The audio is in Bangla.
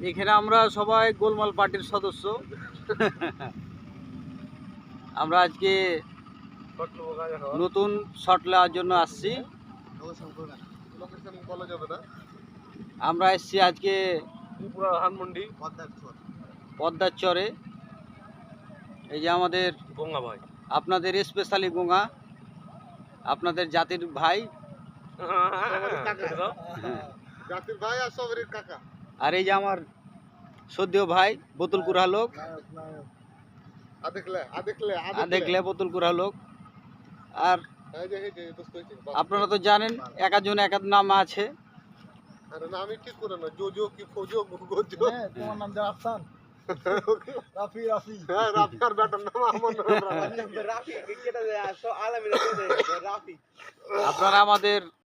এখানে আমরা সবাই গোলমাল পার্টির সদস্য। আমরা আজকে নতুন শট নেওয়ার জন্য আসছি। আমরা এসছি আজকে ত্রিপুরা ধানমন্ডি পদ্মার চরে। এই যে আমাদের গঙ্গা ভাই, আপনাদের স্পেশালি গঙ্গা, আপনাদের জাতির ভাই। জাতির ভাই আর সবের কাকা। আর এই যে আমার সদ্য ভাই বোতল কুড়া লোক, দেখলে বোতল কুড়া লোক। আর আপনারা তো জানেন এক একজন এক এক নাম আছে। আমি ঠিক করে না, জোজো কি ফোজো গোজো। তোমার নাম যা আফসান, রাফি রাফি। হ্যাঁ, রাফি আর বেটার নাম আমার নাম রাফি। রাফি কেটে যায় আলামিন রাফি। আপনারা আমাদের